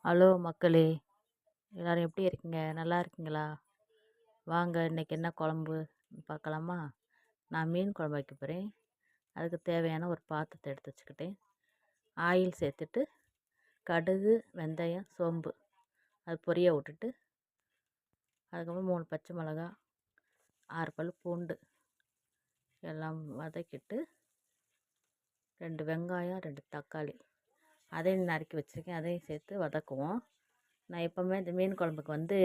Hello மக்களே, எல்லாரும் எப்படி இருக்கீங்க? நல்லா இருக்கீங்களா? வாங்க இன்னைக்கு என்ன குழம்பு பார்க்கலாமா? நான் மீன் குழம்பு வைக்க போகிறேன். அதுக்கு தேவையான ஒரு பாத்திரத்தை எடுத்து வச்சுக்கிட்டேன். ஆயில் சேர்த்துட்டு கடுகு, வெந்தயம், சோம்பு அது பொரிய விட்டுட்டு, அதுக்கப்புறம் 3 பச்சை மிளகா, 6 பல் பூண்டு எல்லாம் வதக்கிட்டு 2 வெங்காயம், 2 தக்காளி அதையும் நறுக்கி வச்சுருக்கேன். அதையும் சேர்த்து வதக்குவோம். நான் எப்போவுமே இந்த மீன் குழம்புக்கு வந்து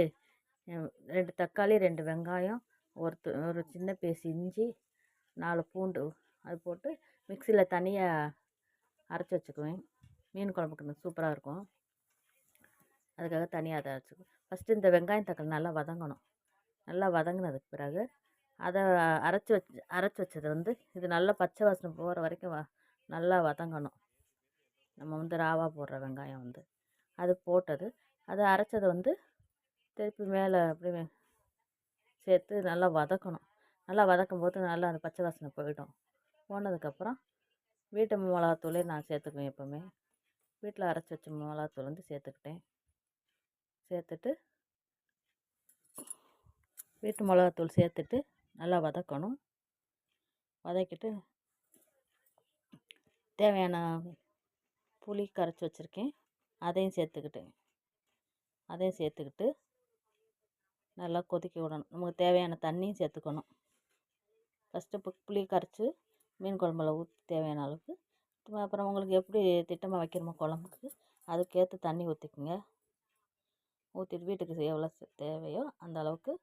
2 தக்காளி, 2 வெங்காயம், ஒரு சின்ன பீஸ் இஞ்சி, 4 பூண்டு அது போட்டு மிக்சியில் தனியாக அரைச்சி வச்சுக்குவேன். மீன் குழம்புக்கு சூப்பராக இருக்கும். அதுக்காக தனியாக அதை அரைச்சிக்குவேன். ஃபஸ்ட்டு இந்த வெங்காயம் தக்காளி நல்லா வதங்கணும். நல்லா வதங்கினதுக்கு பிறகு அதை அரைச்சி வச்சதை வந்து இது நல்லா பச்சை வாசனை போகிற வரைக்கும் நல்லா வதங்கணும். நம்ம வந்து ராவா போடுற வெங்காயம் வந்து அது போட்டது, அதை அரைச்சதை வந்து திருப்பி மேலே அப்படியே சேர்த்து நல்லா வதக்கணும். நல்லா வதக்கும் போது நல்லா அந்த பச்சை வாசனை போயிடும். போனதுக்கப்புறம் வீட்டு மிளகாத்தூளே நான் சேர்த்துக்குவேன். எப்போவுமே வீட்டில் அரைச்சி வச்ச மிளகாத்தூள் வந்து சேர்த்துக்கிட்டேன். சேர்த்துட்டு வீட்டு மிளகாத்தூள் சேர்த்துட்டு நல்லா வதக்கணும். வதக்கிட்டு தேவையான புளி கரைச்சி வச்சுருக்கேன், அதையும் சேர்த்துக்கிட்டு நல்லா கொதிக்க விடணும். நமக்கு தேவையான தண்ணியும் சேர்த்துக்கணும். ஃபஸ்ட்டு புளி கரைச்சி மீன் குழம்புல ஊற்றி தேவையான அளவுக்கு, அப்புறம் உங்களுக்கு எப்படி திட்டமாக வைக்கிறோமோ குழம்புக்கு அதுக்கேற்ற தண்ணி ஊற்றிக்குங்க. ஊற்றிட்டு வீட்டுக்கு எவ்வளோ தேவையோ அந்த அளவுக்கு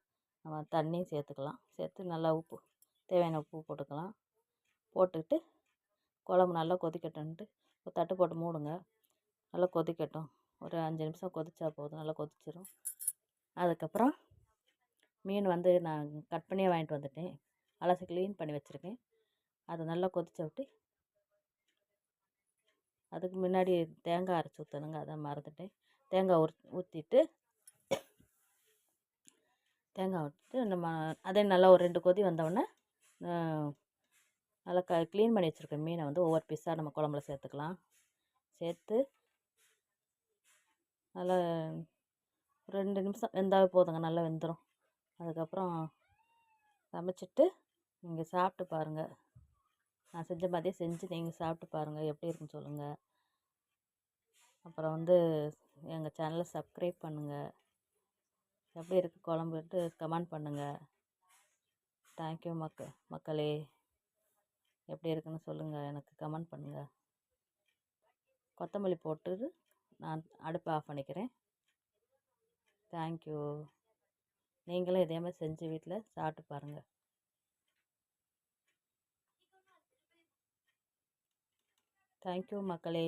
நம்ம தண்ணியும் சேர்த்துக்கலாம். சேர்த்து நல்லா தேவையான உப்பு போட்டுக்கலாம். போட்டுக்கிட்டு குழம்பு நல்லா கொதிக்கட்டும்ன்ட்டு ஒரு தட்டு போட்டு மூடுங்க. நல்லா கொதிக்கட்டும். ஒரு 5 நிமிஷம் கொதிச்சா போதும். நல்லா கொதிச்சிடும். அதுக்கப்புறம் மீன் வந்து நான் கட் பண்ணியே வாங்கிட்டு வந்துட்டேன். அலசி க்ளீன் பண்ணி வச்சுருக்கேன். அதை நல்லா கொதிச்ச விட்டு அதுக்கு முன்னாடி தேங்காய் அரைச்சி ஊற்றணுங்க, அதை மறந்துட்டேன். தேங்காய் ஊற்றிட்டு நம்ம அதே நல்லா ஒரு 2 கொதி வந்தோடனே நல்லா க்ளீன் பண்ணி வச்சுருக்க மீனை வந்து ஒவ்வொரு பீஸாக நம்ம குழம்புல சேர்த்துக்கலாம். சேர்த்து நல்லா 2 நிமிஷம் வெந்தாவே போதுங்க, நல்லா வெந்துடும். அதுக்கப்புறம் சமைச்சிட்டு நீங்கள் சாப்பிட்டு பாருங்கள். நான் செஞ்ச மாதிரியே செஞ்சு நீங்கள் சாப்பிட்டு பாருங்கள், எப்படி இருக்குன்னு சொல்லுங்கள். அப்புறம் வந்து எங்கள் சேனலை சப்ஸ்கிரைப் பண்ணுங்கள். எப்படி இருக்குது குழம்புன்ட்டு கமெண்ட் பண்ணுங்கள். தேங்க்யூ மக்களே. எப்படி இருக்குன்னு சொல்லுங்கள், எனக்கு கமெண்ட் பண்ணுங்கள். கொத்தமல்லி போட்டு நான் அடுப்பை ஆஃப் பண்ணிக்கிறேன். தேங்க்யூ. நீங்களும் இதே மாதிரி செஞ்சு வீட்டில் சாப்பிட்டு பாருங்கள். தேங்க்யூ மக்களே.